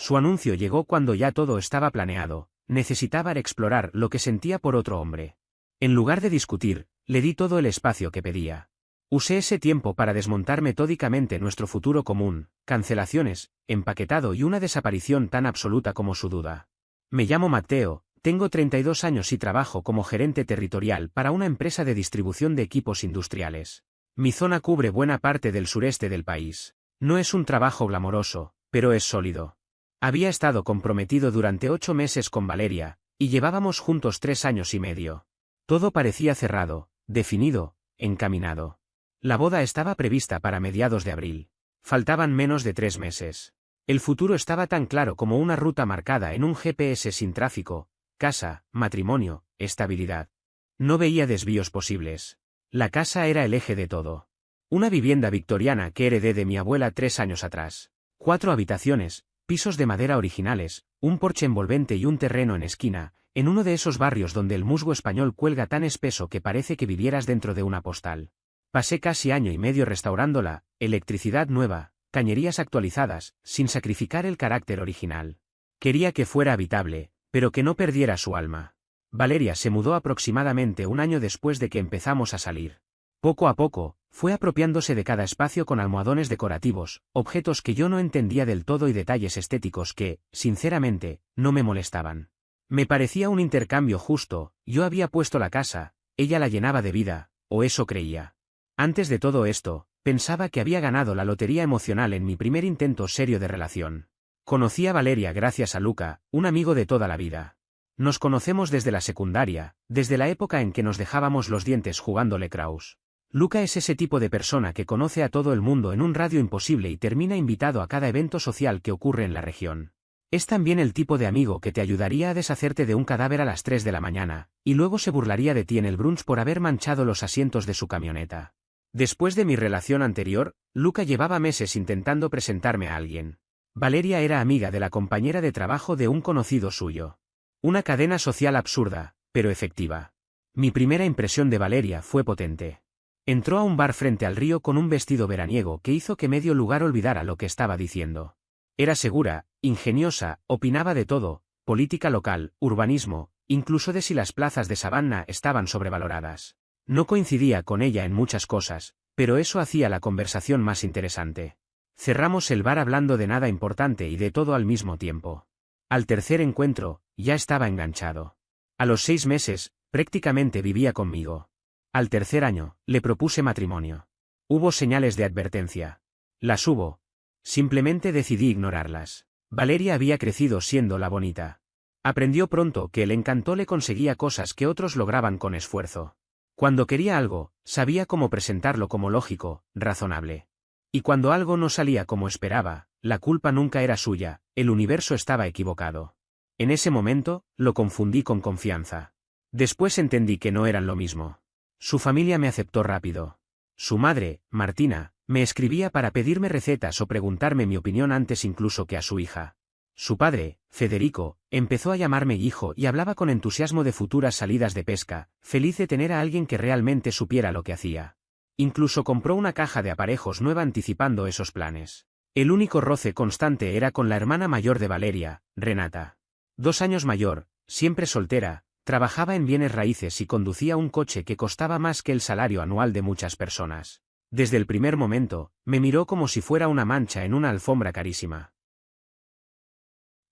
Su anuncio llegó cuando ya todo estaba planeado. Necesitaba explorar lo que sentía por otro hombre. En lugar de discutir, le di todo el espacio que pedía. Usé ese tiempo para desmontar metódicamente nuestro futuro común, cancelaciones, empaquetado y una desaparición tan absoluta como su duda. Me llamo Matteo, tengo 32 años y trabajo como gerente territorial para una empresa de distribución de equipos industriales. Mi zona cubre buena parte del sureste del país. No es un trabajo glamoroso, pero es sólido. Había estado comprometido durante 8 meses con Valeria, y llevábamos juntos 3 años y medio. Todo parecía cerrado, definido, encaminado. La boda estaba prevista para mediados de abril. Faltaban menos de 3 meses. El futuro estaba tan claro como una ruta marcada en un GPS sin tráfico, casa, matrimonio, estabilidad. No veía desvíos posibles. La casa era el eje de todo. Una vivienda victoriana que heredé de mi abuela 3 años atrás. 4 habitaciones, pisos de madera originales, un porche envolvente y un terreno en esquina, en uno de esos barrios donde el musgo español cuelga tan espeso que parece que vivieras dentro de una postal. Pasé casi año y medio restaurándola, electricidad nueva, cañerías actualizadas, sin sacrificar el carácter original. Quería que fuera habitable, pero que no perdiera su alma. Valeria se mudó aproximadamente un año después de que empezamos a salir. Poco a poco, fue apropiándose de cada espacio con almohadones decorativos, objetos que yo no entendía del todo y detalles estéticos que, sinceramente, no me molestaban. Me parecía un intercambio justo, yo había puesto la casa, ella la llenaba de vida, o eso creía. Antes de todo esto, pensaba que había ganado la lotería emocional en mi primer intento serio de relación. Conocí a Valeria gracias a Luca, un amigo de toda la vida. Nos conocemos desde la secundaria, desde la época en que nos dejábamos los dientes jugando Lecraus. Luca es ese tipo de persona que conoce a todo el mundo en un radio imposible y termina invitado a cada evento social que ocurre en la región. Es también el tipo de amigo que te ayudaría a deshacerte de un cadáver a las 3 de la mañana, y luego se burlaría de ti en el brunch por haber manchado los asientos de su camioneta. Después de mi relación anterior, Luca llevaba meses intentando presentarme a alguien. Valeria era amiga de la compañera de trabajo de un conocido suyo. Una cadena social absurda, pero efectiva. Mi primera impresión de Valeria fue potente. Entró a un bar frente al río con un vestido veraniego que hizo que medio lugar olvidara lo que estaba diciendo. Era segura, ingeniosa, opinaba de todo, política local, urbanismo, incluso de si las plazas de Savannah estaban sobrevaloradas. No coincidía con ella en muchas cosas, pero eso hacía la conversación más interesante. Cerramos el bar hablando de nada importante y de todo al mismo tiempo. Al tercer encuentro, ya estaba enganchado. A los 6 meses, prácticamente vivía conmigo. Al tercer año, le propuse matrimonio. Hubo señales de advertencia. Las hubo. Simplemente decidí ignorarlas. Valeria había crecido siendo la bonita. Aprendió pronto que el encanto le conseguía cosas que otros lograban con esfuerzo. Cuando quería algo, sabía cómo presentarlo como lógico, razonable. Y cuando algo no salía como esperaba, la culpa nunca era suya, el universo estaba equivocado. En ese momento, lo confundí con confianza. Después entendí que no eran lo mismo. Su familia me aceptó rápido. Su madre, Martina, me escribía para pedirme recetas o preguntarme mi opinión antes incluso que a su hija. Su padre, Federico, empezó a llamarme hijo y hablaba con entusiasmo de futuras salidas de pesca, feliz de tener a alguien que realmente supiera lo que hacía. Incluso compró una caja de aparejos nueva anticipando esos planes. El único roce constante era con la hermana mayor de Valeria, Renata. 2 años mayor, siempre soltera, trabajaba en bienes raíces y conducía un coche que costaba más que el salario anual de muchas personas. Desde el primer momento, me miró como si fuera una mancha en una alfombra carísima.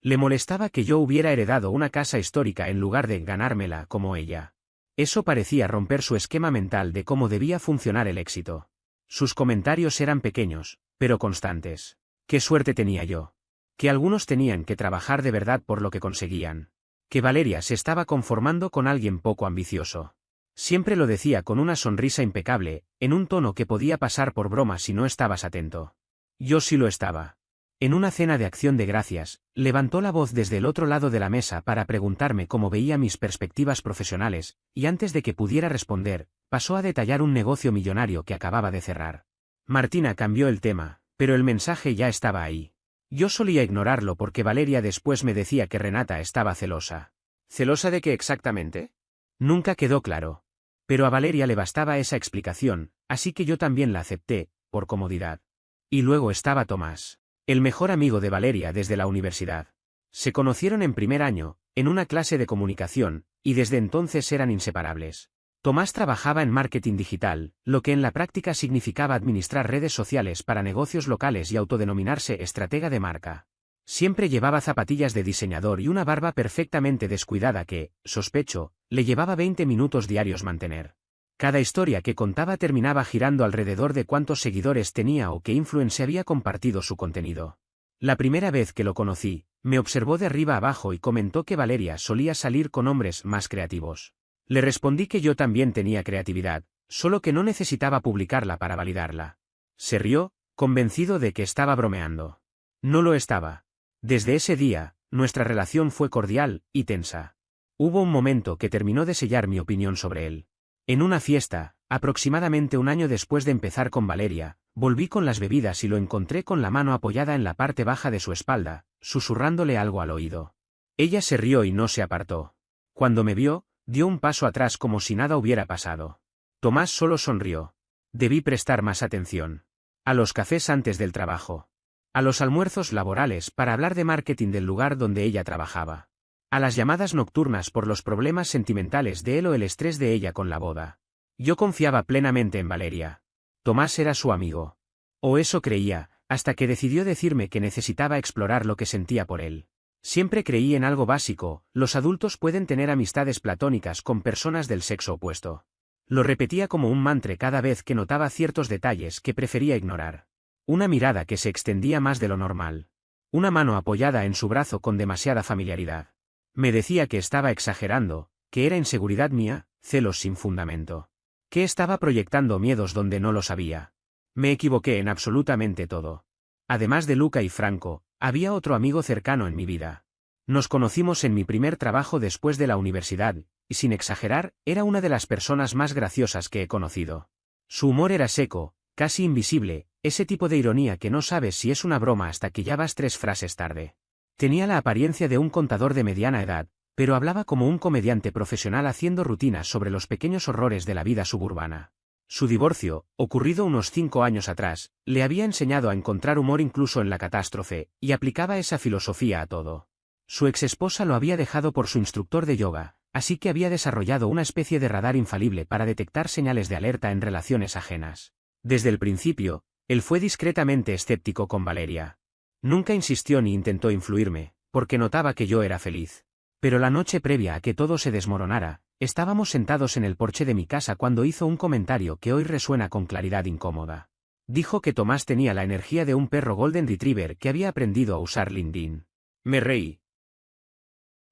Le molestaba que yo hubiera heredado una casa histórica en lugar de ganármela como ella. Eso parecía romper su esquema mental de cómo debía funcionar el éxito. Sus comentarios eran pequeños, pero constantes. ¿Qué suerte tenía yo? Que algunos tenían que trabajar de verdad por lo que conseguían. Que Valeria se estaba conformando con alguien poco ambicioso. Siempre lo decía con una sonrisa impecable, en un tono que podía pasar por broma si no estabas atento. Yo sí lo estaba. En una cena de acción de gracias, levantó la voz desde el otro lado de la mesa para preguntarme cómo veía mis perspectivas profesionales, y antes de que pudiera responder, pasó a detallar un negocio millonario que acababa de cerrar. Martina cambió el tema, pero el mensaje ya estaba ahí. Yo solía ignorarlo porque Valeria después me decía que Renata estaba celosa. ¿Celosa de qué exactamente? Nunca quedó claro. Pero a Valeria le bastaba esa explicación, así que yo también la acepté, por comodidad. Y luego estaba Tomás. el mejor amigo de Valeria desde la universidad. Se conocieron en primer año, en una clase de comunicación, y desde entonces eran inseparables. Tomás trabajaba en marketing digital, lo que en la práctica significaba administrar redes sociales para negocios locales y autodenominarse estratega de marca. Siempre llevaba zapatillas de diseñador y una barba perfectamente descuidada que, sospecho, le llevaba 20 minutos diarios mantener. Cada historia que contaba terminaba girando alrededor de cuántos seguidores tenía o qué influencer había compartido su contenido. La primera vez que lo conocí, me observó de arriba abajo y comentó que Valeria solía salir con hombres más creativos. Le respondí que yo también tenía creatividad, solo que no necesitaba publicarla para validarla. Se rió, convencido de que estaba bromeando. No lo estaba. Desde ese día, nuestra relación fue cordial y tensa. Hubo un momento que terminó de sellar mi opinión sobre él. En una fiesta, aproximadamente un año después de empezar con Valeria, volví con las bebidas y lo encontré con la mano apoyada en la parte baja de su espalda, susurrándole algo al oído. Ella se rió y no se apartó. Cuando me vio, dio un paso atrás como si nada hubiera pasado. Tomás solo sonrió. Debí prestar más atención. A los cafés antes del trabajo. A los almuerzos laborales para hablar de marketing del lugar donde ella trabajaba. A las llamadas nocturnas por los problemas sentimentales de él o el estrés de ella con la boda. Yo confiaba plenamente en Valeria. Tomás era su amigo. O eso creía, hasta que decidió decirme que necesitaba explorar lo que sentía por él. Siempre creí en algo básico: los adultos pueden tener amistades platónicas con personas del sexo opuesto. Lo repetía como un mantra cada vez que notaba ciertos detalles que prefería ignorar. Una mirada que se extendía más de lo normal. Una mano apoyada en su brazo con demasiada familiaridad. Me decía que estaba exagerando, que era inseguridad mía, celos sin fundamento. Que estaba proyectando miedos donde no los había. Me equivoqué en absolutamente todo. Además de Luca y Franco, había otro amigo cercano en mi vida. Nos conocimos en mi primer trabajo después de la universidad, y sin exagerar, era una de las personas más graciosas que he conocido. Su humor era seco, casi invisible, ese tipo de ironía que no sabes si es una broma hasta que ya vas 3 frases tarde. Tenía la apariencia de un contador de mediana edad, pero hablaba como un comediante profesional haciendo rutinas sobre los pequeños horrores de la vida suburbana. Su divorcio, ocurrido unos 5 años atrás, le había enseñado a encontrar humor incluso en la catástrofe, y aplicaba esa filosofía a todo. Su exesposa lo había dejado por su instructor de yoga, así que había desarrollado una especie de radar infalible para detectar señales de alerta en relaciones ajenas. Desde el principio, él fue discretamente escéptico con Valeria. Nunca insistió ni intentó influirme, porque notaba que yo era feliz. Pero la noche previa a que todo se desmoronara, estábamos sentados en el porche de mi casa cuando hizo un comentario que hoy resuena con claridad incómoda. Dijo que Tomás tenía la energía de un perro Golden Retriever que había aprendido a usar LinkedIn. Me reí.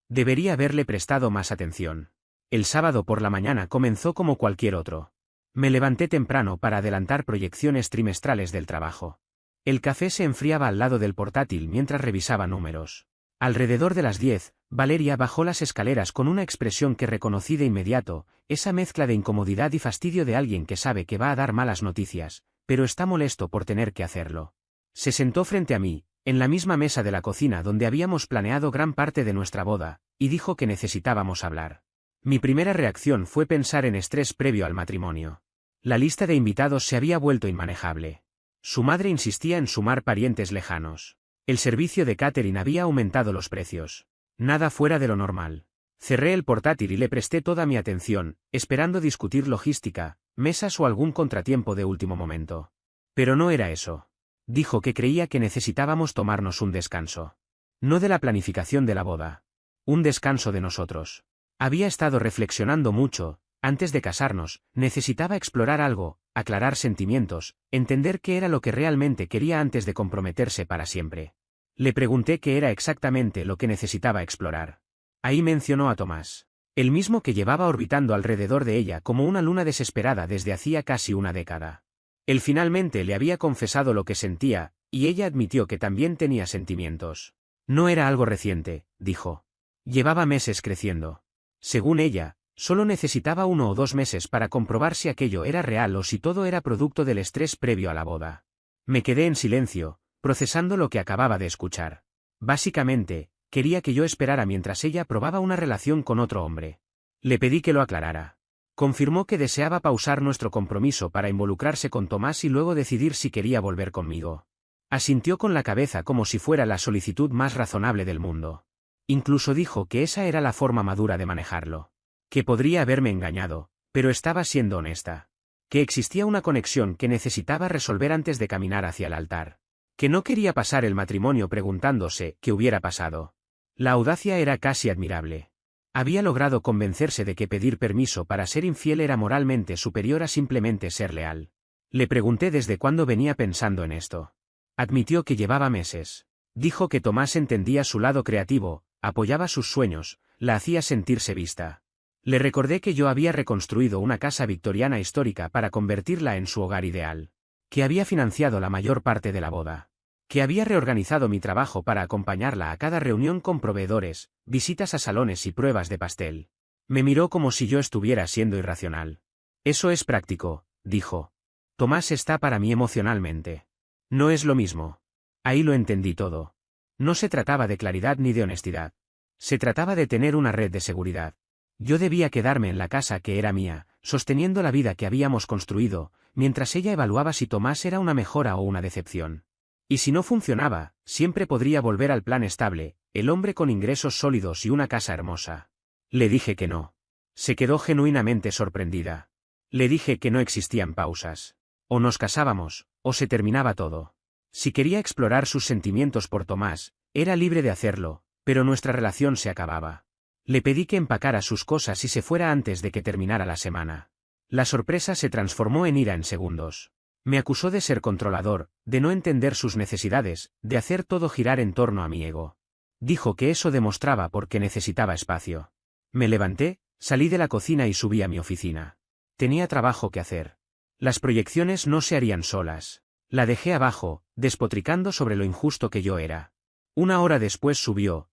Debería haberle prestado más atención. El sábado por la mañana comenzó como cualquier otro. Me levanté temprano para adelantar proyecciones trimestrales del trabajo. El café se enfriaba al lado del portátil mientras revisaba números. Alrededor de las 10, Valeria bajó las escaleras con una expresión que reconocí de inmediato, esa mezcla de incomodidad y fastidio de alguien que sabe que va a dar malas noticias, pero está molesto por tener que hacerlo. Se sentó frente a mí, en la misma mesa de la cocina donde habíamos planeado gran parte de nuestra boda, y dijo que necesitábamos hablar. Mi primera reacción fue pensar en estrés previo al matrimonio. La lista de invitados se había vuelto inmanejable. Su madre insistía en sumar parientes lejanos. El servicio de catering había aumentado los precios. Nada fuera de lo normal. Cerré el portátil y le presté toda mi atención, esperando discutir logística, mesas o algún contratiempo de último momento. Pero no era eso. Dijo que creía que necesitábamos tomarnos un descanso. No de la planificación de la boda. Un descanso de nosotros. Había estado reflexionando mucho. Antes de casarnos, necesitaba explorar algo, aclarar sentimientos, entender qué era lo que realmente quería antes de comprometerse para siempre. Le pregunté qué era exactamente lo que necesitaba explorar. Ahí mencionó a Tomás. El mismo que llevaba orbitando alrededor de ella como una luna desesperada desde hacía casi una década. Él finalmente le había confesado lo que sentía, y ella admitió que también tenía sentimientos. No era algo reciente, dijo. Llevaba meses creciendo. Según ella, solo necesitaba 1 o 2 meses para comprobar si aquello era real o si todo era producto del estrés previo a la boda. Me quedé en silencio, procesando lo que acababa de escuchar. Básicamente, quería que yo esperara mientras ella probaba una relación con otro hombre. Le pedí que lo aclarara. Confirmó que deseaba pausar nuestro compromiso para involucrarse con Tomás y luego decidir si quería volver conmigo. Asintió con la cabeza como si fuera la solicitud más razonable del mundo. Incluso dijo que esa era la forma madura de manejarlo. Que podría haberme engañado, pero estaba siendo honesta. Que existía una conexión que necesitaba resolver antes de caminar hacia el altar. Que no quería pasar el matrimonio preguntándose qué hubiera pasado. La audacia era casi admirable. Había logrado convencerse de que pedir permiso para ser infiel era moralmente superior a simplemente ser leal. Le pregunté desde cuándo venía pensando en esto. Admitió que llevaba meses. Dijo que Tomás entendía su lado creativo, apoyaba sus sueños, la hacía sentirse vista. Le recordé que yo había reconstruido una casa victoriana histórica para convertirla en su hogar ideal. Que había financiado la mayor parte de la boda. Que había reorganizado mi trabajo para acompañarla a cada reunión con proveedores, visitas a salones y pruebas de pastel. Me miró como si yo estuviera siendo irracional. Eso es práctico, dijo. Tomás está para mí emocionalmente. No es lo mismo. Ahí lo entendí todo. No se trataba de claridad ni de honestidad. Se trataba de tener una red de seguridad. Yo debía quedarme en la casa que era mía, sosteniendo la vida que habíamos construido, mientras ella evaluaba si Tomás era una mejora o una decepción. Y si no funcionaba, siempre podría volver al plan estable, el hombre con ingresos sólidos y una casa hermosa. Le dije que no. Se quedó genuinamente sorprendida. Le dije que no existían pausas. O nos casábamos, o se terminaba todo. Si quería explorar sus sentimientos por Tomás, era libre de hacerlo, pero nuestra relación se acababa. Le pedí que empacara sus cosas y se fuera antes de que terminara la semana. La sorpresa se transformó en ira en segundos. Me acusó de ser controlador, de no entender sus necesidades, de hacer todo girar en torno a mi ego. Dijo que eso demostraba por qué necesitaba espacio. Me levanté, salí de la cocina y subí a mi oficina. Tenía trabajo que hacer. Las proyecciones no se harían solas. La dejé abajo, despotricando sobre lo injusto que yo era. Una hora después subió,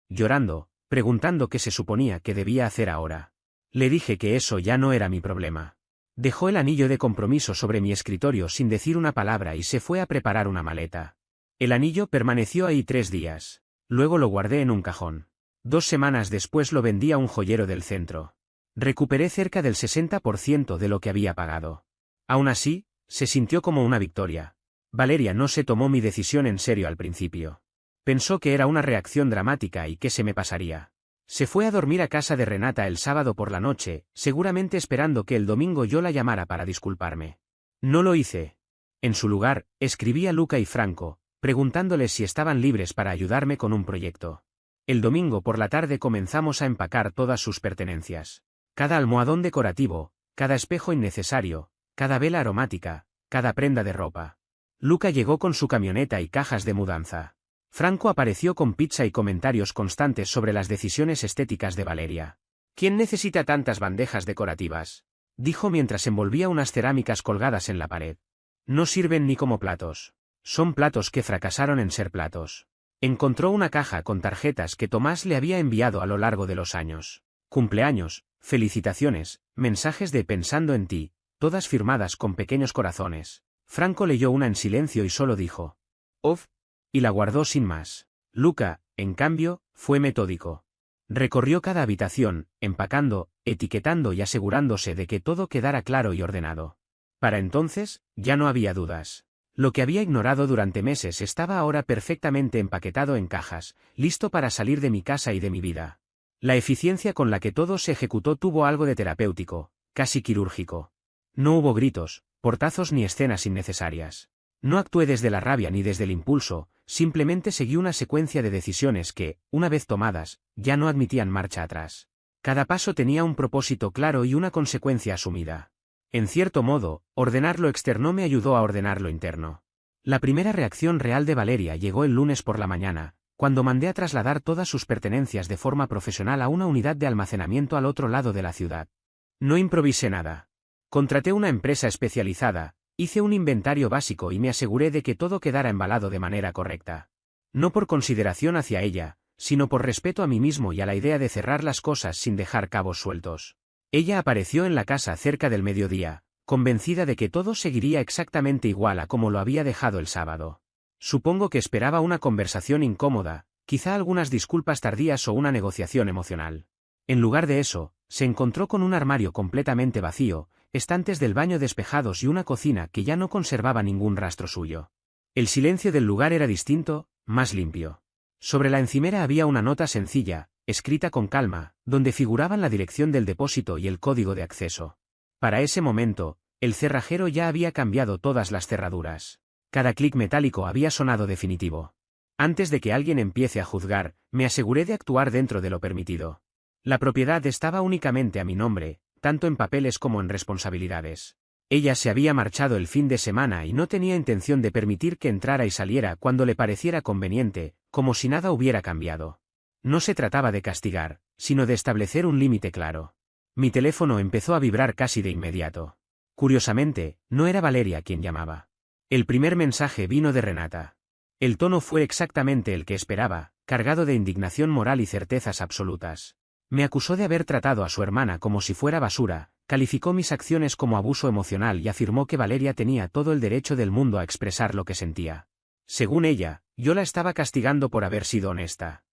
llorando, preguntando qué se suponía que debía hacer ahora. Le dije que eso ya no era mi problema. Dejó el anillo de compromiso sobre mi escritorio sin decir una palabra y se fue a preparar una maleta. El anillo permaneció ahí 3 días. Luego lo guardé en un cajón. 2 semanas después lo vendí a un joyero del centro. Recuperé cerca del 60% de lo que había pagado. Aún así, se sintió como una victoria. Valeria no se tomó mi decisión en serio al principio. Pensó que era una reacción dramática y que se me pasaría. Se fue a dormir a casa de Renata el sábado por la noche, seguramente esperando que el domingo yo la llamara para disculparme. No lo hice. En su lugar, escribí a Luca y Franco, preguntándoles si estaban libres para ayudarme con un proyecto. El domingo por la tarde comenzamos a empacar todas sus pertenencias. Cada almohadón decorativo, cada espejo innecesario, cada vela aromática, cada prenda de ropa. Luca llegó con su camioneta y cajas de mudanza. Franco apareció con pizza y comentarios constantes sobre las decisiones estéticas de Valeria. ¿Quién necesita tantas bandejas decorativas?, dijo mientras envolvía unas cerámicas colgadas en la pared. No sirven ni como platos. Son platos que fracasaron en ser platos. Encontró una caja con tarjetas que Tomás le había enviado a lo largo de los años. Cumpleaños, felicitaciones, mensajes de pensando en ti, todas firmadas con pequeños corazones. Franco leyó una en silencio y solo dijo, «Of», y la guardó sin más. Luca, en cambio, fue metódico. Recorrió cada habitación, empacando, etiquetando y asegurándose de que todo quedara claro y ordenado. Para entonces, ya no había dudas. Lo que había ignorado durante meses estaba ahora perfectamente empaquetado en cajas, listo para salir de mi casa y de mi vida. La eficiencia con la que todo se ejecutó tuvo algo de terapéutico, casi quirúrgico. No hubo gritos, portazos ni escenas innecesarias. No actué desde la rabia ni desde el impulso, simplemente seguí una secuencia de decisiones que, una vez tomadas, ya no admitían marcha atrás. Cada paso tenía un propósito claro y una consecuencia asumida. En cierto modo, ordenar lo externo me ayudó a ordenar lo interno. La primera reacción real de Valeria llegó el lunes por la mañana, cuando mandé a trasladar todas sus pertenencias de forma profesional a una unidad de almacenamiento al otro lado de la ciudad. No improvisé nada. Contraté una empresa especializada, hice un inventario básico y me aseguré de que todo quedara embalado de manera correcta. No por consideración hacia ella, sino por respeto a mí mismo y a la idea de cerrar las cosas sin dejar cabos sueltos. Ella apareció en la casa cerca del mediodía, convencida de que todo seguiría exactamente igual a como lo había dejado el sábado. Supongo que esperaba una conversación incómoda, quizá algunas disculpas tardías o una negociación emocional. En lugar de eso, se encontró con un armario completamente vacío, estantes del baño despejados y una cocina que ya no conservaba ningún rastro suyo. El silencio del lugar era distinto, más limpio. Sobre la encimera había una nota sencilla, escrita con calma, donde figuraban la dirección del depósito y el código de acceso. Para ese momento, el cerrajero ya había cambiado todas las cerraduras. Cada clic metálico había sonado definitivo. Antes de que alguien empiece a juzgar, me aseguré de actuar dentro de lo permitido. La propiedad estaba únicamente a mi nombre, tanto en papeles como en responsabilidades. Ella se había marchado el fin de semana y no tenía intención de permitir que entrara y saliera cuando le pareciera conveniente, como si nada hubiera cambiado. No se trataba de castigar, sino de establecer un límite claro. Mi teléfono empezó a vibrar casi de inmediato. Curiosamente, no era Valeria quien llamaba. El primer mensaje vino de Renata. El tono fue exactamente el que esperaba, cargado de indignación moral y certezas absolutas. Me acusó de haber tratado a su hermana como si fuera basura, calificó mis acciones como abuso emocional y afirmó que Valeria tenía todo el derecho del mundo a expresar lo que sentía. Según ella, yo la estaba castigando por haber sido honesta.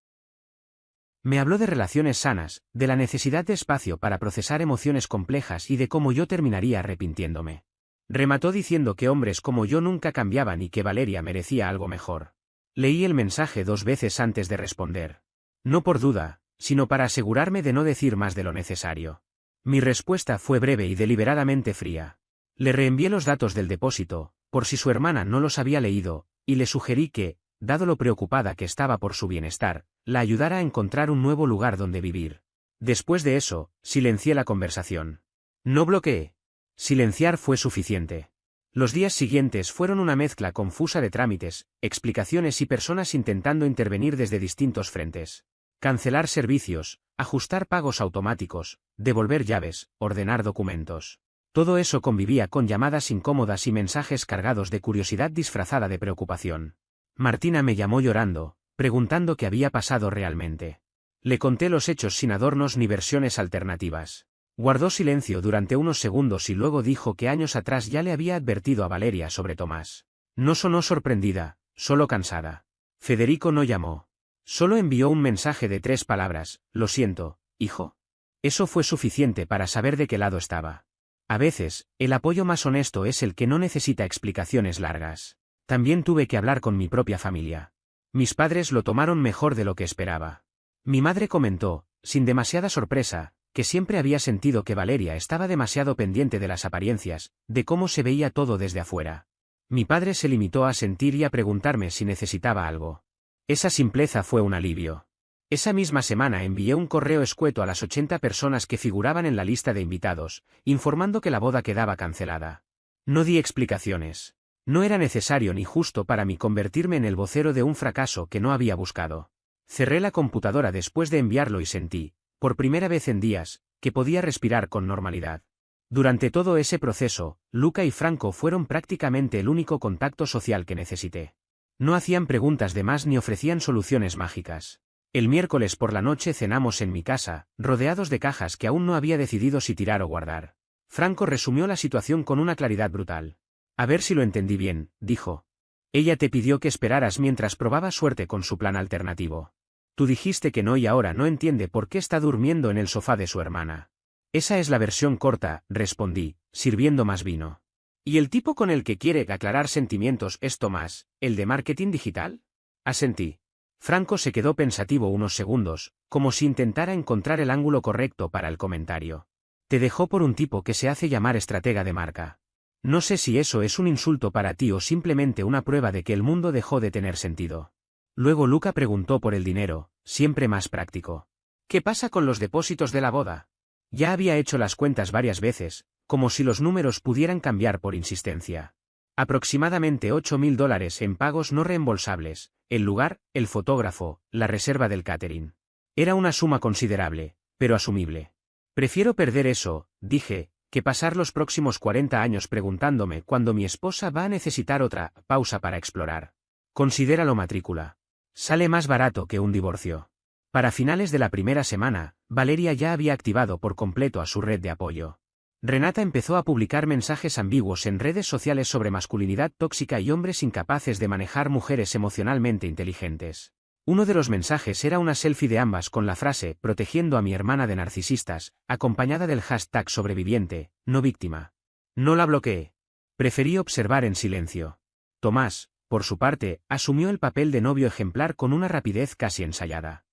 Me habló de relaciones sanas, de la necesidad de espacio para procesar emociones complejas y de cómo yo terminaría arrepintiéndome. Remató diciendo que hombres como yo nunca cambiaban y que Valeria merecía algo mejor. Leí el mensaje 2 veces antes de responder. No por duda, sino para asegurarme de no decir más de lo necesario. Mi respuesta fue breve y deliberadamente fría. Le reenvié los datos del depósito, por si su hermana no los había leído, y le sugerí que, dado lo preocupada que estaba por su bienestar, la ayudara a encontrar un nuevo lugar donde vivir. Después de eso, silencié la conversación. No bloqueé. Silenciar fue suficiente. Los días siguientes fueron una mezcla confusa de trámites, explicaciones y personas intentando intervenir desde distintos frentes. Cancelar servicios, ajustar pagos automáticos, devolver llaves, ordenar documentos. Todo eso convivía con llamadas incómodas y mensajes cargados de curiosidad disfrazada de preocupación. Martina me llamó llorando, preguntando qué había pasado realmente. Le conté los hechos sin adornos ni versiones alternativas. Guardó silencio durante unos segundos y luego dijo que años atrás ya le había advertido a Valeria sobre Tomás. No sonó sorprendida, solo cansada. Federico no llamó. Solo envió un mensaje de 3 palabras: lo siento, hijo. Eso fue suficiente para saber de qué lado estaba. A veces, el apoyo más honesto es el que no necesita explicaciones largas. También tuve que hablar con mi propia familia. Mis padres lo tomaron mejor de lo que esperaba. Mi madre comentó, sin demasiada sorpresa, que siempre había sentido que Valeria estaba demasiado pendiente de las apariencias, de cómo se veía todo desde afuera. Mi padre se limitó a sentir y a preguntarme si necesitaba algo. Esa simpleza fue un alivio. Esa misma semana envié un correo escueto a las 80 personas que figuraban en la lista de invitados, informando que la boda quedaba cancelada. No di explicaciones. No era necesario ni justo para mí convertirme en el vocero de un fracaso que no había buscado. Cerré la computadora después de enviarlo y sentí, por primera vez en días, que podía respirar con normalidad. Durante todo ese proceso, Luca y Franco fueron prácticamente el único contacto social que necesité. No hacían preguntas de más ni ofrecían soluciones mágicas. El miércoles por la noche cenamos en mi casa, rodeados de cajas que aún no había decidido si tirar o guardar. Franco resumió la situación con una claridad brutal. A ver si lo entendí bien, dijo. Ella te pidió que esperaras mientras probaba suerte con su plan alternativo. Tú dijiste que no y ahora no entiende por qué está durmiendo en el sofá de su hermana. Esa es la versión corta, respondí, sirviendo más vino. ¿Y el tipo con el que quiere aclarar sentimientos es Tomás, el de marketing digital? Asentí. Franco se quedó pensativo unos segundos, como si intentara encontrar el ángulo correcto para el comentario. Te dejó por un tipo que se hace llamar estratega de marca. No sé si eso es un insulto para ti o simplemente una prueba de que el mundo dejó de tener sentido. Luego Luca preguntó por el dinero, siempre más práctico. ¿Qué pasa con los depósitos de la boda? Ya había hecho las cuentas varias veces, como si los números pudieran cambiar por insistencia. Aproximadamente $8.000 en pagos no reembolsables, el lugar, el fotógrafo, la reserva del catering. Era una suma considerable, pero asumible. Prefiero perder eso, dije, que pasar los próximos 40 años preguntándome cuándo mi esposa va a necesitar otra pausa para explorar. Considéralo matrícula. Sale más barato que un divorcio. Para finales de la primera semana, Valeria ya había activado por completo a su red de apoyo. Renata empezó a publicar mensajes ambiguos en redes sociales sobre masculinidad tóxica y hombres incapaces de manejar mujeres emocionalmente inteligentes. Uno de los mensajes era una selfie de ambas con la frase «protegiendo a mi hermana de narcisistas», acompañada del hashtag sobreviviente, no víctima. No la bloqueé. Preferí observar en silencio. Tomás, por su parte, asumió el papel de novio ejemplar con una rapidez casi ensayada.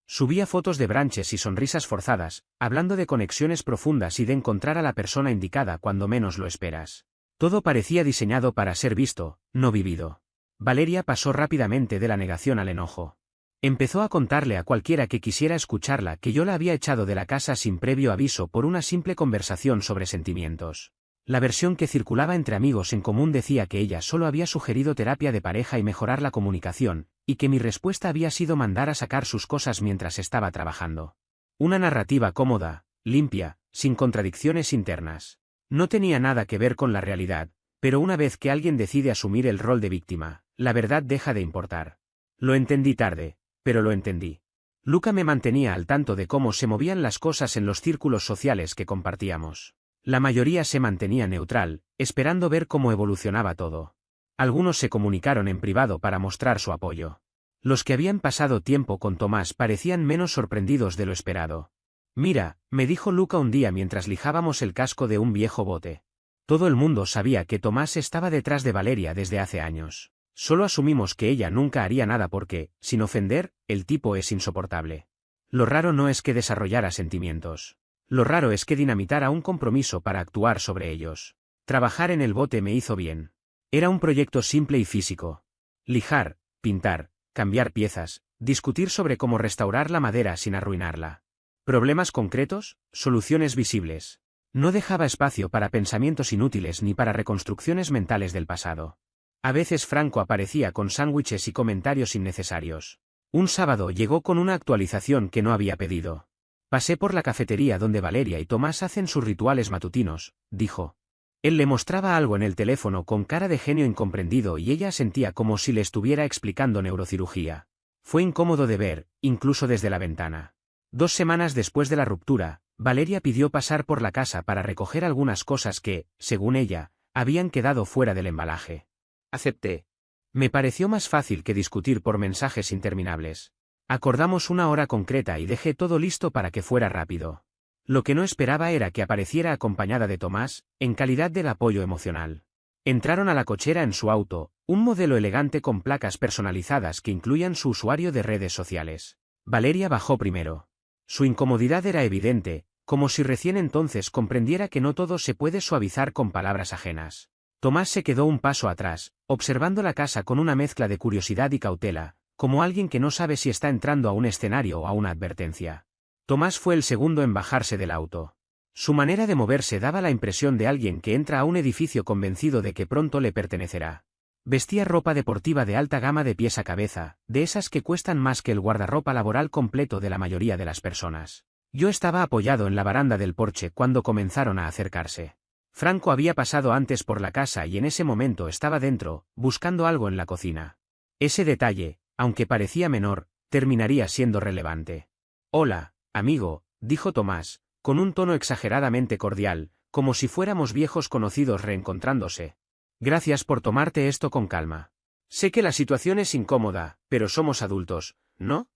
Subía fotos de branches y sonrisas forzadas, hablando de conexiones profundas y de encontrar a la persona indicada cuando menos lo esperas. Todo parecía diseñado para ser visto, no vivido. Valeria pasó rápidamente de la negación al enojo. Empezó a contarle a cualquiera que quisiera escucharla que yo la había echado de la casa sin previo aviso por una simple conversación sobre sentimientos. La versión que circulaba entre amigos en común decía que ella solo había sugerido terapia de pareja y mejorar la comunicación, y que mi respuesta había sido mandar a sacar sus cosas mientras estaba trabajando. Una narrativa cómoda, limpia, sin contradicciones internas. No tenía nada que ver con la realidad, pero una vez que alguien decide asumir el rol de víctima, la verdad deja de importar. Lo entendí tarde, pero lo entendí. Luca me mantenía al tanto de cómo se movían las cosas en los círculos sociales que compartíamos. La mayoría se mantenía neutral, esperando ver cómo evolucionaba todo. Algunos se comunicaron en privado para mostrar su apoyo. Los que habían pasado tiempo con Tomás parecían menos sorprendidos de lo esperado. «Mira», me dijo Luca un día mientras lijábamos el casco de un viejo bote. Todo el mundo sabía que Tomás estaba detrás de Valeria desde hace años. Solo asumimos que ella nunca haría nada porque, sin ofender, el tipo es insoportable. Lo raro no es que desarrollara sentimientos. Lo raro es que dinamitara un compromiso para actuar sobre ellos. Trabajar en el bote me hizo bien. Era un proyecto simple y físico. Lijar, pintar, cambiar piezas, discutir sobre cómo restaurar la madera sin arruinarla. Problemas concretos, soluciones visibles. No dejaba espacio para pensamientos inútiles ni para reconstrucciones mentales del pasado. A veces Franco aparecía con sándwiches y comentarios innecesarios. Un sábado llegó con una actualización que no había pedido. «Pasé por la cafetería donde Valeria y Tomás hacen sus rituales matutinos», dijo. Él le mostraba algo en el teléfono con cara de genio incomprendido y ella sentía como si le estuviera explicando neurocirugía. Fue incómodo de ver, incluso desde la ventana. 2 semanas después de la ruptura, Valeria pidió pasar por la casa para recoger algunas cosas que, según ella, habían quedado fuera del embalaje. Acepté. Me pareció más fácil que discutir por mensajes interminables. Acordamos una hora concreta y dejé todo listo para que fuera rápido. Lo que no esperaba era que apareciera acompañada de Tomás, en calidad del apoyo emocional. Entraron a la cochera en su auto, un modelo elegante con placas personalizadas que incluían su usuario de redes sociales. Valeria bajó primero. Su incomodidad era evidente, como si recién entonces comprendiera que no todo se puede suavizar con palabras ajenas. Tomás se quedó un paso atrás, observando la casa con una mezcla de curiosidad y cautela, como alguien que no sabe si está entrando a un escenario o a una advertencia. Tomás fue el segundo en bajarse del auto. Su manera de moverse daba la impresión de alguien que entra a un edificio convencido de que pronto le pertenecerá. Vestía ropa deportiva de alta gama de pies a cabeza, de esas que cuestan más que el guardarropa laboral completo de la mayoría de las personas. Yo estaba apoyado en la baranda del porche cuando comenzaron a acercarse. Franco había pasado antes por la casa y en ese momento estaba dentro, buscando algo en la cocina. Ese detalle, aunque parecía menor, terminaría siendo relevante. «Hola, amigo», dijo Tomás, con un tono exageradamente cordial, como si fuéramos viejos conocidos reencontrándose. «Gracias por tomarte esto con calma. Sé que la situación es incómoda, pero somos adultos, ¿no?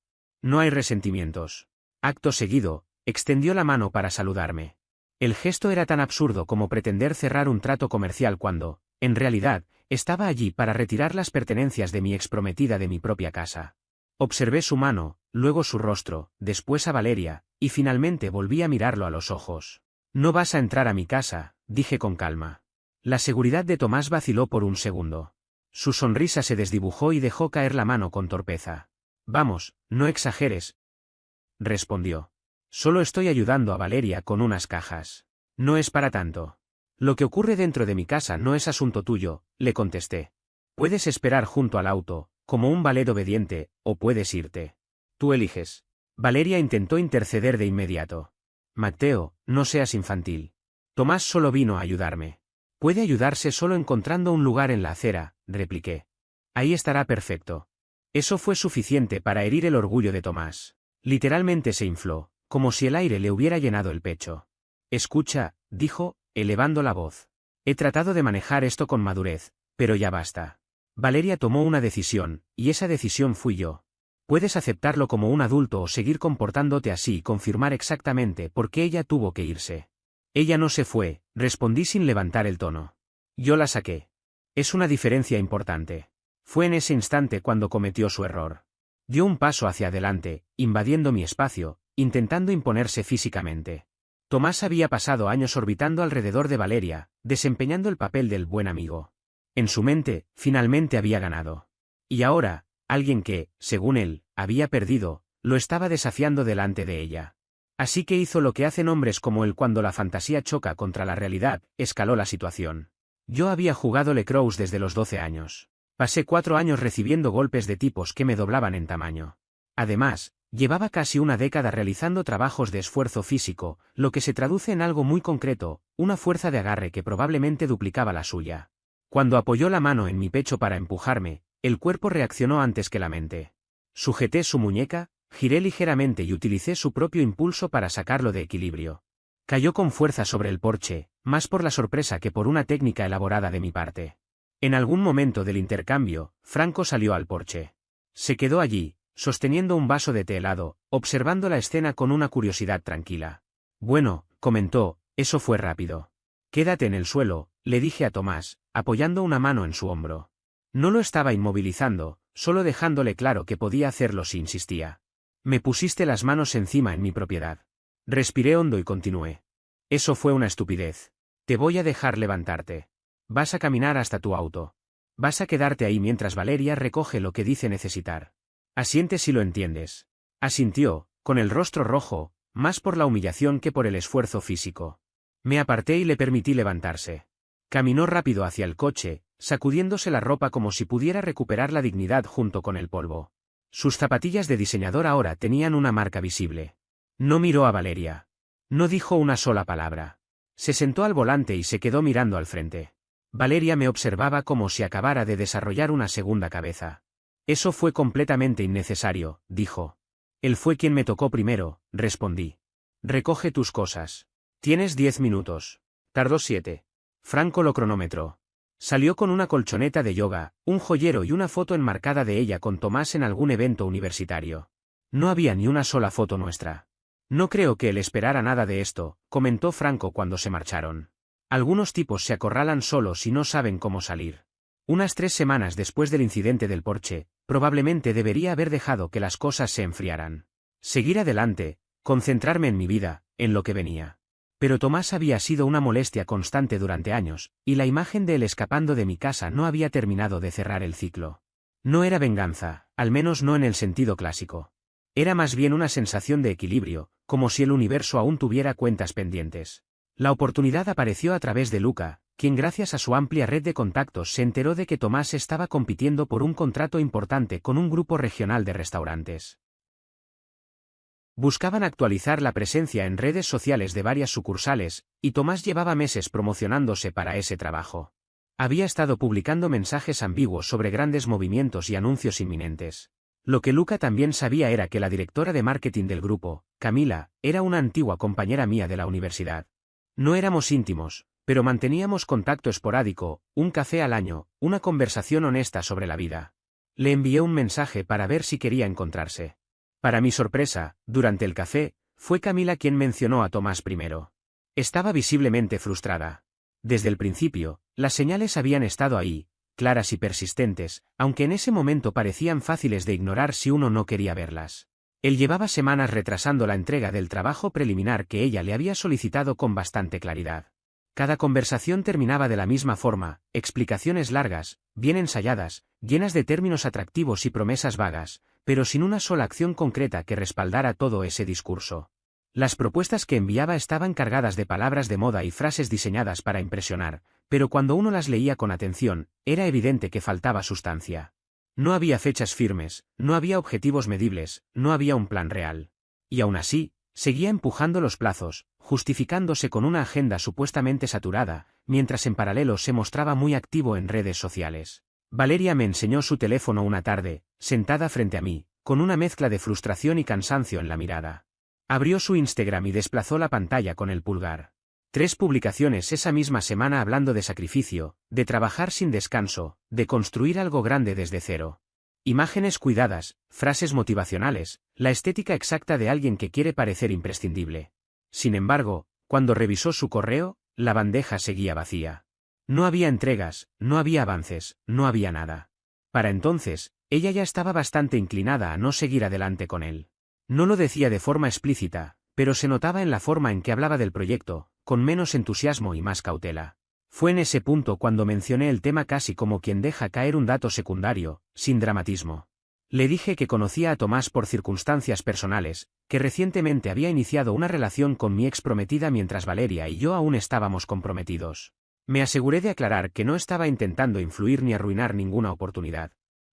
No hay resentimientos». Acto seguido, extendió la mano para saludarme. El gesto era tan absurdo como pretender cerrar un trato comercial cuando, en realidad, estaba allí para retirar las pertenencias de mi exprometida de mi propia casa. Observé su mano, luego su rostro, después a Valeria, y finalmente volví a mirarlo a los ojos. «No vas a entrar a mi casa», dije con calma. La seguridad de Tomás vaciló por un segundo. Su sonrisa se desdibujó y dejó caer la mano con torpeza. «Vamos, no exageres», respondió. «Solo estoy ayudando a Valeria con unas cajas. No es para tanto». «Lo que ocurre dentro de mi casa no es asunto tuyo», le contesté. «Puedes esperar junto al auto, como un valet obediente, o puedes irte. Tú eliges». Valeria intentó interceder de inmediato. «Matteo, no seas infantil. Tomás solo vino a ayudarme». «Puede ayudarse solo encontrando un lugar en la acera», repliqué. «Ahí estará perfecto». Eso fue suficiente para herir el orgullo de Tomás. Literalmente se infló, como si el aire le hubiera llenado el pecho. «Escucha», dijo, elevando la voz. «He tratado de manejar esto con madurez, pero ya basta. Valeria tomó una decisión, y esa decisión fui yo. Puedes aceptarlo como un adulto o seguir comportándote así y confirmar exactamente por qué ella tuvo que irse». «Ella no se fue», respondí sin levantar el tono. «Yo la saqué». Es una diferencia importante. Fue en ese instante cuando cometió su error. Dio un paso hacia adelante, invadiendo mi espacio, intentando imponerse físicamente. Tomás había pasado años orbitando alrededor de Valeria, desempeñando el papel del buen amigo. En su mente, finalmente había ganado. Y ahora, alguien que, según él, había perdido, lo estaba desafiando delante de ella. Así que hizo lo que hacen hombres como él cuando la fantasía choca contra la realidad, escaló la situación. Yo había jugado Lacrosse desde los 12 años. Pasé 4 años recibiendo golpes de tipos que me doblaban en tamaño. Además, llevaba casi una década realizando trabajos de esfuerzo físico, lo que se traduce en algo muy concreto, una fuerza de agarre que probablemente duplicaba la suya. Cuando apoyó la mano en mi pecho para empujarme, el cuerpo reaccionó antes que la mente. Sujeté su muñeca, giré ligeramente y utilicé su propio impulso para sacarlo de equilibrio. Cayó con fuerza sobre el porche, más por la sorpresa que por una técnica elaborada de mi parte. En algún momento del intercambio, Franco salió al porche. Se quedó allí, sosteniendo un vaso de té helado, observando la escena con una curiosidad tranquila. Bueno, comentó, eso fue rápido. Quédate en el suelo, le dije a Tomás, apoyando una mano en su hombro. No lo estaba inmovilizando, solo dejándole claro que podía hacerlo si insistía. Me pusiste las manos encima en mi propiedad. Respiré hondo y continué. Eso fue una estupidez. Te voy a dejar levantarte. Vas a caminar hasta tu auto. Vas a quedarte ahí mientras Valeria recoge lo que dice necesitar. Asiente si lo entiendes. Asintió, con el rostro rojo, más por la humillación que por el esfuerzo físico. Me aparté y le permití levantarse. Caminó rápido hacia el coche, sacudiéndose la ropa como si pudiera recuperar la dignidad junto con el polvo. Sus zapatillas de diseñador ahora tenían una marca visible. No miró a Valeria. No dijo una sola palabra. Se sentó al volante y se quedó mirando al frente. Valeria me observaba como si acabara de desarrollar una segunda cabeza. Eso fue completamente innecesario, dijo. Él fue quien me tocó primero, respondí. Recoge tus cosas. Tienes 10 minutos. Tardó 7. Franco lo cronometró. Salió con una colchoneta de yoga, un joyero y una foto enmarcada de ella con Tomás en algún evento universitario. No había ni una sola foto nuestra. No creo que él esperara nada de esto, comentó Franco cuando se marcharon. Algunos tipos se acorralan solos y no saben cómo salir. Unas 3 semanas después del incidente del porche, probablemente debería haber dejado que las cosas se enfriaran. Seguir adelante, concentrarme en mi vida, en lo que venía. Pero Tomás había sido una molestia constante durante años, y la imagen de él escapando de mi casa no había terminado de cerrar el ciclo. No era venganza, al menos no en el sentido clásico. Era más bien una sensación de equilibrio, como si el universo aún tuviera cuentas pendientes. La oportunidad apareció a través de Luca, quien gracias a su amplia red de contactos se enteró de que Tomás estaba compitiendo por un contrato importante con un grupo regional de restaurantes. Buscaban actualizar la presencia en redes sociales de varias sucursales, y Tomás llevaba meses promocionándose para ese trabajo. Había estado publicando mensajes ambiguos sobre grandes movimientos y anuncios inminentes. Lo que Luca también sabía era que la directora de marketing del grupo, Camila, era una antigua compañera mía de la universidad. No éramos íntimos, pero manteníamos contacto esporádico, un café al año, una conversación honesta sobre la vida. Le envié un mensaje para ver si quería encontrarse. Para mi sorpresa, durante el café, fue Camila quien mencionó a Tomás primero. Estaba visiblemente frustrada. Desde el principio, las señales habían estado ahí, claras y persistentes, aunque en ese momento parecían fáciles de ignorar si uno no quería verlas. Él llevaba semanas retrasando la entrega del trabajo preliminar que ella le había solicitado con bastante claridad. Cada conversación terminaba de la misma forma, explicaciones largas, bien ensayadas, llenas de términos atractivos y promesas vagas, pero sin una sola acción concreta que respaldara todo ese discurso. Las propuestas que enviaba estaban cargadas de palabras de moda y frases diseñadas para impresionar, pero cuando uno las leía con atención, era evidente que faltaba sustancia. No había fechas firmes, no había objetivos medibles, no había un plan real. Y aún así, seguía empujando los plazos, justificándose con una agenda supuestamente saturada, mientras en paralelo se mostraba muy activo en redes sociales. Valeria me enseñó su teléfono una tarde, sentada frente a mí, con una mezcla de frustración y cansancio en la mirada. Abrió su Instagram y desplazó la pantalla con el pulgar. 3 publicaciones esa misma semana hablando de sacrificio, de trabajar sin descanso, de construir algo grande desde cero. Imágenes cuidadas, frases motivacionales, la estética exacta de alguien que quiere parecer imprescindible. Sin embargo, cuando revisó su correo, la bandeja seguía vacía. No había entregas, no había avances, no había nada. Para entonces, ella ya estaba bastante inclinada a no seguir adelante con él. No lo decía de forma explícita, pero se notaba en la forma en que hablaba del proyecto, con menos entusiasmo y más cautela. Fue en ese punto cuando mencioné el tema casi como quien deja caer un dato secundario, sin dramatismo. Le dije que conocía a Tomás por circunstancias personales, que recientemente había iniciado una relación con mi ex prometida mientras Valeria y yo aún estábamos comprometidos. Me aseguré de aclarar que no estaba intentando influir ni arruinar ninguna oportunidad.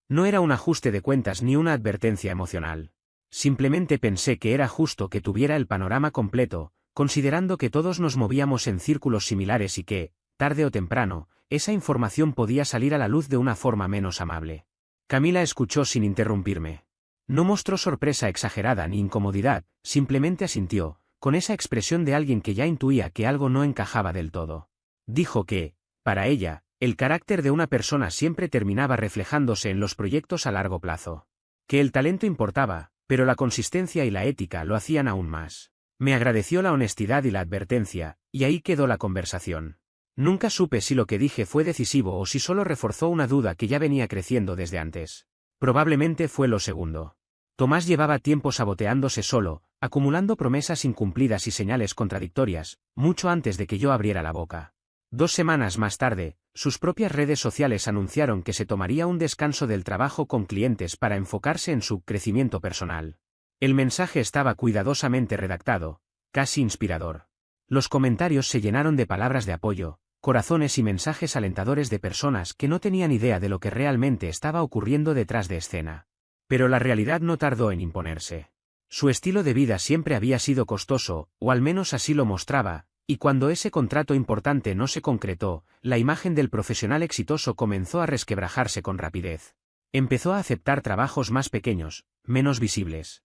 No era un ajuste de cuentas ni una advertencia emocional. Simplemente pensé que era justo que tuviera el panorama completo, considerando que todos nos movíamos en círculos similares y que, tarde o temprano, esa información podía salir a la luz de una forma menos amable. Camila escuchó sin interrumpirme. No mostró sorpresa exagerada ni incomodidad, simplemente asintió, con esa expresión de alguien que ya intuía que algo no encajaba del todo. Dijo que, para ella, el carácter de una persona siempre terminaba reflejándose en los proyectos a largo plazo. Que el talento importaba, pero la consistencia y la ética lo hacían aún más. Me agradeció la honestidad y la advertencia, y ahí quedó la conversación. Nunca supe si lo que dije fue decisivo o si solo reforzó una duda que ya venía creciendo desde antes. Probablemente fue lo segundo. Tomás llevaba tiempo saboteándose solo, acumulando promesas incumplidas y señales contradictorias, mucho antes de que yo abriera la boca. 2 semanas más tarde, sus propias redes sociales anunciaron que se tomaría un descanso del trabajo con clientes para enfocarse en su crecimiento personal. El mensaje estaba cuidadosamente redactado, casi inspirador. Los comentarios se llenaron de palabras de apoyo, corazones y mensajes alentadores de personas que no tenían idea de lo que realmente estaba ocurriendo detrás de escena. Pero la realidad no tardó en imponerse. Su estilo de vida siempre había sido costoso, o al menos así lo mostraba, y cuando ese contrato importante no se concretó, la imagen del profesional exitoso comenzó a resquebrajarse con rapidez. Empezó a aceptar trabajos más pequeños, menos visibles.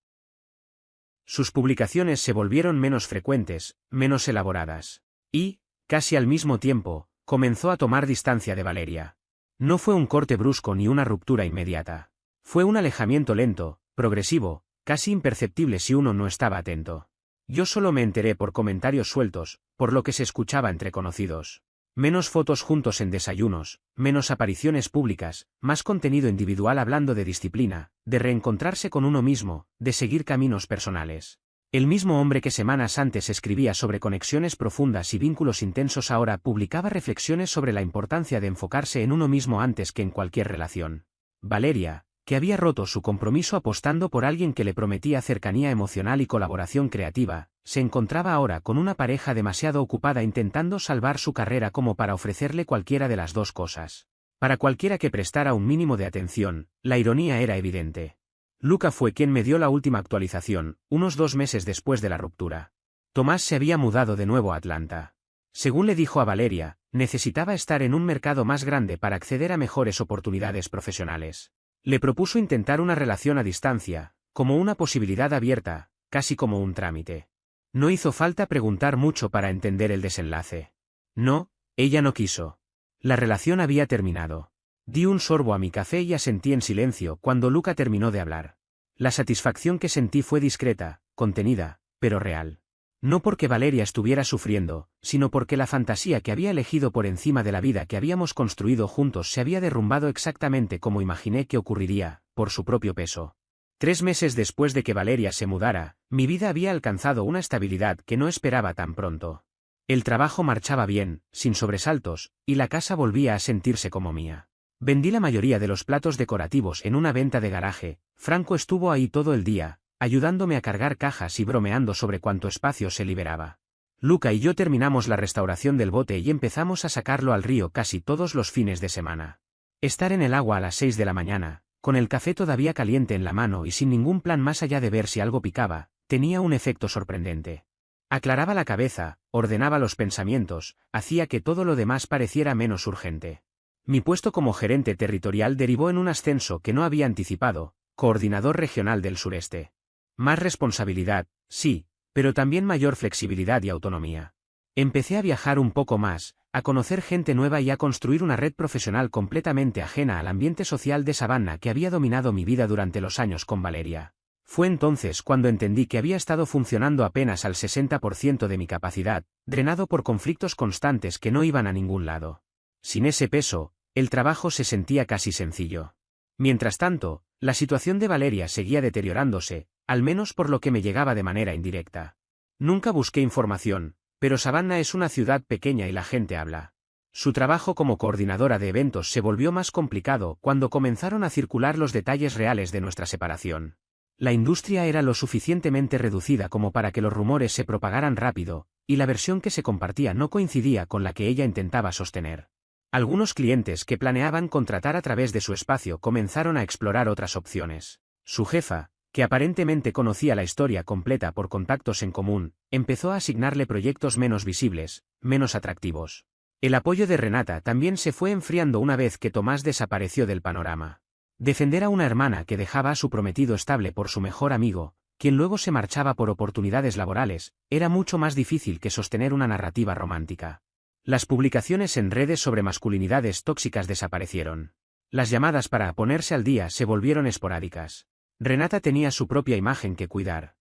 Sus publicaciones se volvieron menos frecuentes, menos elaboradas. Y, casi al mismo tiempo, comenzó a tomar distancia de Valeria. No fue un corte brusco ni una ruptura inmediata. Fue un alejamiento lento, progresivo, casi imperceptible si uno no estaba atento. Yo solo me enteré por comentarios sueltos, por lo que se escuchaba entre conocidos. Menos fotos juntos en desayunos, menos apariciones públicas, más contenido individual hablando de disciplina, de reencontrarse con uno mismo, de seguir caminos personales. El mismo hombre que semanas antes escribía sobre conexiones profundas y vínculos intensos ahora publicaba reflexiones sobre la importancia de enfocarse en uno mismo antes que en cualquier relación. Valeria, que había roto su compromiso apostando por alguien que le prometía cercanía emocional y colaboración creativa, se encontraba ahora con una pareja demasiado ocupada intentando salvar su carrera como para ofrecerle cualquiera de las dos cosas. Para cualquiera que prestara un mínimo de atención, la ironía era evidente. Luca fue quien me dio la última actualización, unos 2 meses después de la ruptura. Tomás se había mudado de nuevo a Atlanta. Según le dijo a Valeria, necesitaba estar en un mercado más grande para acceder a mejores oportunidades profesionales. Le propuso intentar una relación a distancia, como una posibilidad abierta, casi como un trámite. No hizo falta preguntar mucho para entender el desenlace. No, ella no quiso. La relación había terminado. Di un sorbo a mi café y asentí en silencio cuando Luca terminó de hablar. La satisfacción que sentí fue discreta, contenida, pero real. No porque Valeria estuviera sufriendo, sino porque la fantasía que había elegido por encima de la vida que habíamos construido juntos se había derrumbado exactamente como imaginé que ocurriría, por su propio peso. 3 meses después de que Valeria se mudara, mi vida había alcanzado una estabilidad que no esperaba tan pronto. El trabajo marchaba bien, sin sobresaltos, y la casa volvía a sentirse como mía. Vendí la mayoría de los platos decorativos en una venta de garaje. Franco estuvo ahí todo el día, ayudándome a cargar cajas y bromeando sobre cuánto espacio se liberaba. Luca y yo terminamos la restauración del bote y empezamos a sacarlo al río casi todos los fines de semana. Estar en el agua a las 6 de la mañana, con el café todavía caliente en la mano y sin ningún plan más allá de ver si algo picaba, tenía un efecto sorprendente. Aclaraba la cabeza, ordenaba los pensamientos, hacía que todo lo demás pareciera menos urgente. Mi puesto como gerente territorial derivó en un ascenso que no había anticipado, coordinador regional del sureste. Más responsabilidad, sí, pero también mayor flexibilidad y autonomía. Empecé a viajar un poco más, a conocer gente nueva y a construir una red profesional completamente ajena al ambiente social de Savannah que había dominado mi vida durante los años con Valeria. Fue entonces cuando entendí que había estado funcionando apenas al 60% de mi capacidad, drenado por conflictos constantes que no iban a ningún lado. Sin ese peso, el trabajo se sentía casi sencillo. Mientras tanto, la situación de Valeria seguía deteriorándose, al menos por lo que me llegaba de manera indirecta. Nunca busqué información, pero Savannah es una ciudad pequeña y la gente habla. Su trabajo como coordinadora de eventos se volvió más complicado cuando comenzaron a circular los detalles reales de nuestra separación. La industria era lo suficientemente reducida como para que los rumores se propagaran rápido, y la versión que se compartía no coincidía con la que ella intentaba sostener. Algunos clientes que planeaban contratar a través de su espacio comenzaron a explorar otras opciones. Su jefa, que aparentemente conocía la historia completa por contactos en común, empezó a asignarle proyectos menos visibles, menos atractivos. El apoyo de Renata también se fue enfriando una vez que Tomás desapareció del panorama. Defender a una hermana que dejaba a su prometido estable por su mejor amigo, quien luego se marchaba por oportunidades laborales, era mucho más difícil que sostener una narrativa romántica. Las publicaciones en redes sobre masculinidades tóxicas desaparecieron. Las llamadas para ponerse al día se volvieron esporádicas. Renata tenía su propia imagen que cuidar.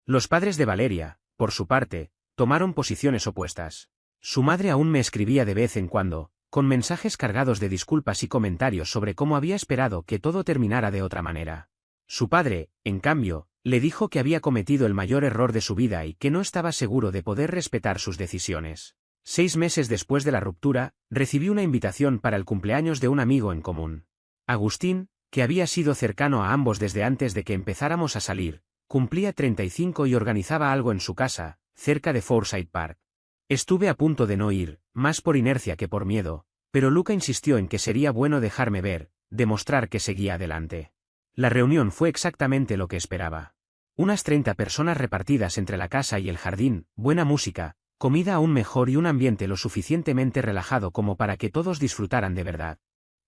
Los padres de Valeria, por su parte, tomaron posiciones opuestas. Su madre aún me escribía de vez en cuando, con mensajes cargados de disculpas y comentarios sobre cómo había esperado que todo terminara de otra manera. Su padre, en cambio, le dijo que había cometido el mayor error de su vida y que no estaba seguro de poder respetar sus decisiones. 6 meses después de la ruptura, recibí una invitación para el cumpleaños de un amigo en común. Agustín, que había sido cercano a ambos desde antes de que empezáramos a salir, cumplía 35 y organizaba algo en su casa, cerca de Forsyth Park. Estuve a punto de no ir, más por inercia que por miedo, pero Luca insistió en que sería bueno dejarme ver, demostrar que seguía adelante. La reunión fue exactamente lo que esperaba. Unas 30 personas repartidas entre la casa y el jardín, buena música, comida aún mejor y un ambiente lo suficientemente relajado como para que todos disfrutaran de verdad.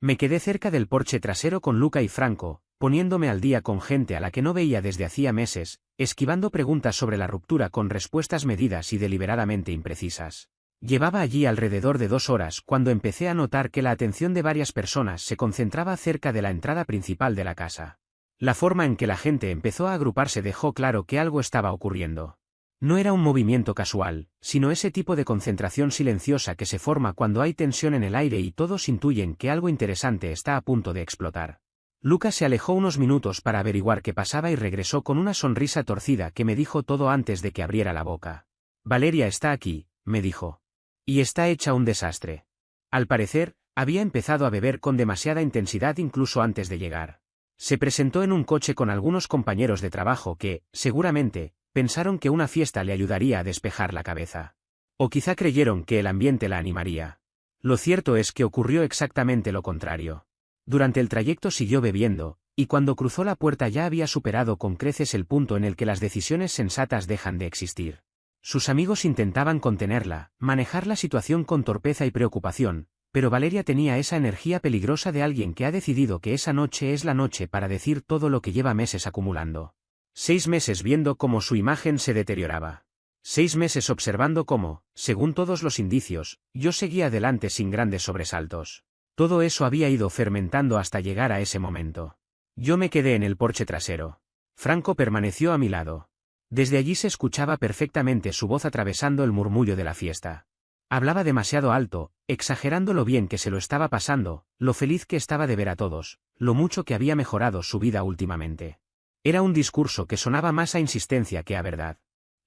Me quedé cerca del porche trasero con Luca y Franco, poniéndome al día con gente a la que no veía desde hacía meses, esquivando preguntas sobre la ruptura con respuestas medidas y deliberadamente imprecisas. Llevaba allí alrededor de 2 horas cuando empecé a notar que la atención de varias personas se concentraba cerca de la entrada principal de la casa. La forma en que la gente empezó a agruparse dejó claro que algo estaba ocurriendo. No era un movimiento casual, sino ese tipo de concentración silenciosa que se forma cuando hay tensión en el aire y todos intuyen que algo interesante está a punto de explotar. Lucas se alejó unos minutos para averiguar qué pasaba y regresó con una sonrisa torcida que me dijo todo antes de que abriera la boca. Valeria está aquí, me dijo. Y está hecha un desastre. Al parecer, había empezado a beber con demasiada intensidad incluso antes de llegar. Se presentó en un coche con algunos compañeros de trabajo que, seguramente, pensaron que una fiesta le ayudaría a despejar la cabeza. O quizá creyeron que el ambiente la animaría. Lo cierto es que ocurrió exactamente lo contrario. Durante el trayecto siguió bebiendo, y cuando cruzó la puerta ya había superado con creces el punto en el que las decisiones sensatas dejan de existir. Sus amigos intentaban contenerla, manejar la situación con torpeza y preocupación, pero Valeria tenía esa energía peligrosa de alguien que ha decidido que esa noche es la noche para decir todo lo que lleva meses acumulando. 6 meses viendo cómo su imagen se deterioraba. 6 meses observando cómo, según todos los indicios, yo seguía adelante sin grandes sobresaltos. Todo eso había ido fermentando hasta llegar a ese momento. Yo me quedé en el porche trasero. Franco permaneció a mi lado. Desde allí se escuchaba perfectamente su voz atravesando el murmullo de la fiesta. Hablaba demasiado alto, exagerando lo bien que se lo estaba pasando, lo feliz que estaba de ver a todos, lo mucho que había mejorado su vida últimamente. Era un discurso que sonaba más a insistencia que a verdad.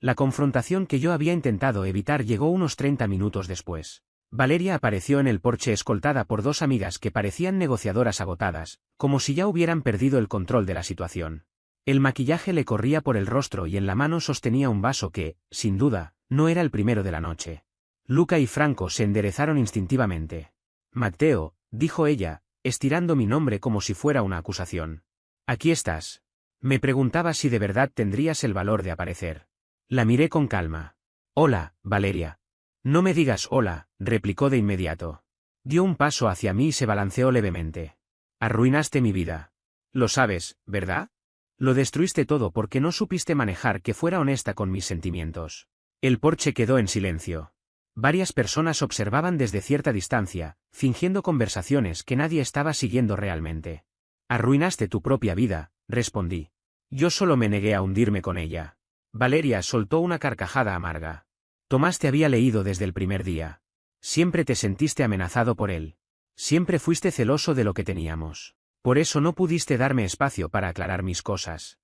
La confrontación que yo había intentado evitar llegó unos 30 minutos después. Valeria apareció en el porche escoltada por 2 amigas que parecían negociadoras agotadas, como si ya hubieran perdido el control de la situación. El maquillaje le corría por el rostro y en la mano sostenía un vaso que, sin duda, no era el primero de la noche. Luca y Franco se enderezaron instintivamente. Matteo, dijo ella, estirando mi nombre como si fuera una acusación. Aquí estás. Me preguntaba si de verdad tendrías el valor de aparecer. La miré con calma. Hola, Valeria. No me digas hola, replicó de inmediato. Dio un paso hacia mí y se balanceó levemente. Arruinaste mi vida. Lo sabes, ¿verdad? Lo destruiste todo porque no supiste manejar que fuera honesta con mis sentimientos. El porche quedó en silencio. Varias personas observaban desde cierta distancia, fingiendo conversaciones que nadie estaba siguiendo realmente. Arruinaste tu propia vida, respondí. Yo solo me negué a hundirme con ella. Valeria soltó una carcajada amarga. Tomás te había leído desde el primer día. Siempre te sentiste amenazado por él. Siempre fuiste celoso de lo que teníamos. Por eso no pudiste darme espacio para aclarar mis cosas.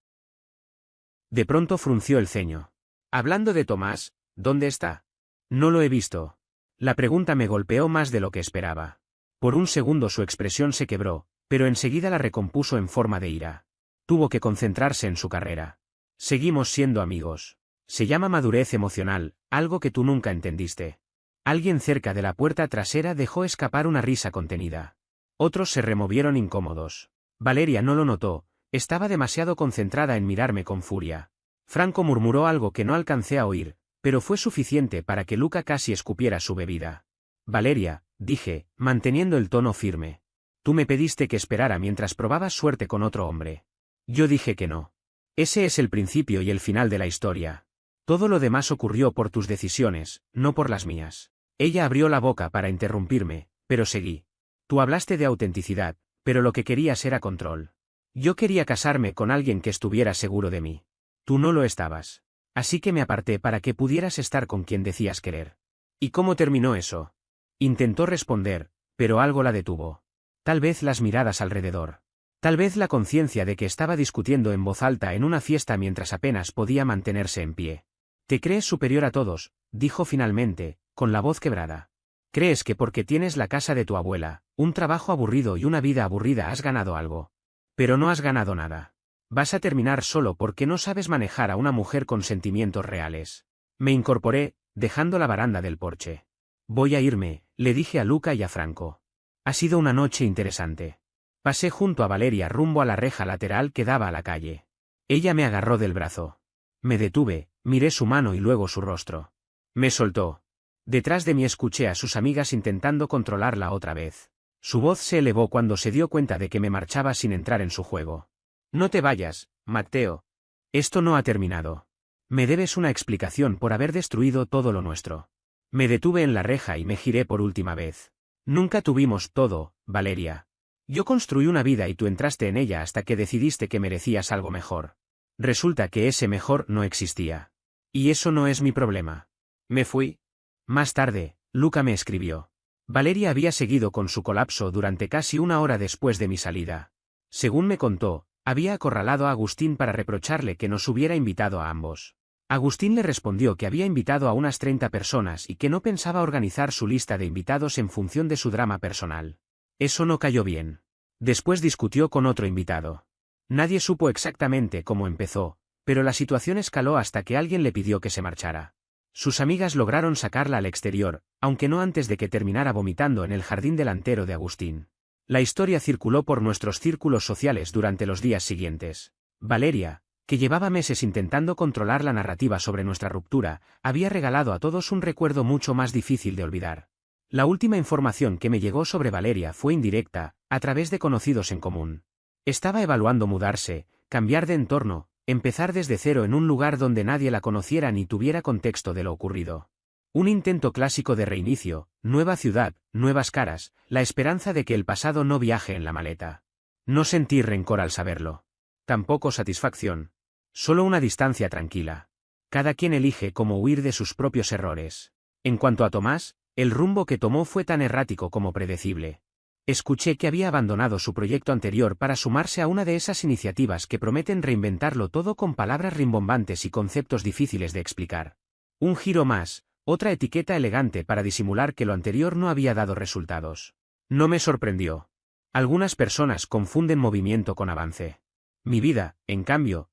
De pronto frunció el ceño. Hablando de Tomás, ¿dónde está? No lo he visto. La pregunta me golpeó más de lo que esperaba. Por un segundo su expresión se quebró, pero enseguida la recompuso en forma de ira. Tuvo que concentrarse en su carrera. Seguimos siendo amigos. Se llama madurez emocional, algo que tú nunca entendiste. Alguien cerca de la puerta trasera dejó escapar una risa contenida. Otros se removieron incómodos. Valeria no lo notó, estaba demasiado concentrada en mirarme con furia. Franco murmuró algo que no alcancé a oír, pero fue suficiente para que Luca casi escupiera su bebida. Valeria, dije, manteniendo el tono firme. Tú me pediste que esperara mientras probabas suerte con otro hombre. Yo dije que no. Ese es el principio y el final de la historia. Todo lo demás ocurrió por tus decisiones, no por las mías. Ella abrió la boca para interrumpirme, pero seguí. Tú hablaste de autenticidad, pero lo que querías era control. Yo quería casarme con alguien que estuviera seguro de mí. Tú no lo estabas. Así que me aparté para que pudieras estar con quien decías querer. ¿Y cómo terminó eso? Intentó responder, pero algo la detuvo. Tal vez las miradas alrededor. Tal vez la conciencia de que estaba discutiendo en voz alta en una fiesta mientras apenas podía mantenerse en pie. Te crees superior a todos, dijo finalmente, con la voz quebrada. Crees que porque tienes la casa de tu abuela, un trabajo aburrido y una vida aburrida has ganado algo. Pero no has ganado nada. Vas a terminar solo porque no sabes manejar a una mujer con sentimientos reales. Me incorporé, dejando la baranda del porche. Voy a irme, le dije a Luca y a Franco. Ha sido una noche interesante. Pasé junto a Valeria rumbo a la reja lateral que daba a la calle. Ella me agarró del brazo. Me detuve, miré su mano y luego su rostro. Me soltó. Detrás de mí escuché a sus amigas intentando controlarla otra vez. Su voz se elevó cuando se dio cuenta de que me marchaba sin entrar en su juego. No te vayas, Matteo. Esto no ha terminado. Me debes una explicación por haber destruido todo lo nuestro. Me detuve en la reja y me giré por última vez. Nunca tuvimos todo, Valeria. Yo construí una vida y tú entraste en ella hasta que decidiste que merecías algo mejor. Resulta que ese mejor no existía. Y eso no es mi problema. Me fui. Más tarde, Luca me escribió. Valeria había seguido con su colapso durante casi una hora después de mi salida. Según me contó, había acorralado a Agustín para reprocharle que nos hubiera invitado a ambos. Agustín le respondió que había invitado a unas 30 personas y que no pensaba organizar su lista de invitados en función de su drama personal. Eso no cayó bien. Después discutió con otro invitado. Nadie supo exactamente cómo empezó, pero la situación escaló hasta que alguien le pidió que se marchara. Sus amigas lograron sacarla al exterior, aunque no antes de que terminara vomitando en el jardín delantero de Agustín. La historia circuló por nuestros círculos sociales durante los días siguientes. Valeria, que llevaba meses intentando controlar la narrativa sobre nuestra ruptura, había regalado a todos un recuerdo mucho más difícil de olvidar. La última información que me llegó sobre Valeria fue indirecta, a través de conocidos en común. Estaba evaluando mudarse, cambiar de entorno, empezar desde cero en un lugar donde nadie la conociera ni tuviera contexto de lo ocurrido. Un intento clásico de reinicio, nueva ciudad, nuevas caras, la esperanza de que el pasado no viaje en la maleta. No sentí rencor al saberlo. Tampoco satisfacción. Solo una distancia tranquila. Cada quien elige cómo huir de sus propios errores. En cuanto a Tomás, el rumbo que tomó fue tan errático como predecible. Escuché que había abandonado su proyecto anterior para sumarse a una de esas iniciativas que prometen reinventarlo todo con palabras rimbombantes y conceptos difíciles de explicar. Un giro más, otra etiqueta elegante para disimular que lo anterior no había dado resultados. No me sorprendió. Algunas personas confunden movimiento con avance. Mi vida, en cambio,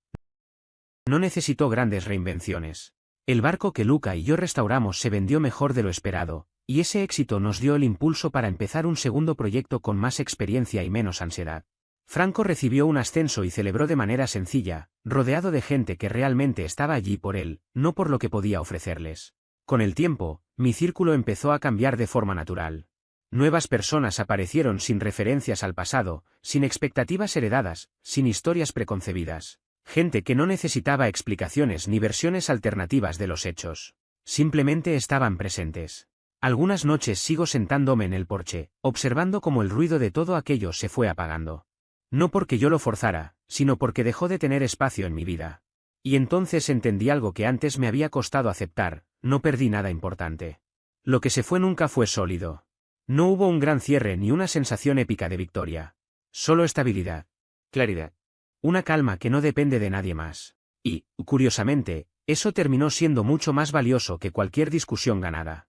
no necesitó grandes reinvenciones. El barco que Luca y yo restauramos se vendió mejor de lo esperado, y ese éxito nos dio el impulso para empezar un segundo proyecto con más experiencia y menos ansiedad. Franco recibió un ascenso y celebró de manera sencilla, rodeado de gente que realmente estaba allí por él, no por lo que podía ofrecerles. Con el tiempo, mi círculo empezó a cambiar de forma natural. Nuevas personas aparecieron sin referencias al pasado, sin expectativas heredadas, sin historias preconcebidas. Gente que no necesitaba explicaciones ni versiones alternativas de los hechos. Simplemente estaban presentes. Algunas noches sigo sentándome en el porche, observando cómo el ruido de todo aquello se fue apagando. No porque yo lo forzara, sino porque dejó de tener espacio en mi vida. Y entonces entendí algo que antes me había costado aceptar, no perdí nada importante. Lo que se fue nunca fue sólido. No hubo un gran cierre ni una sensación épica de victoria. Solo estabilidad. Claridad. Una calma que no depende de nadie más. Y, curiosamente, eso terminó siendo mucho más valioso que cualquier discusión ganada.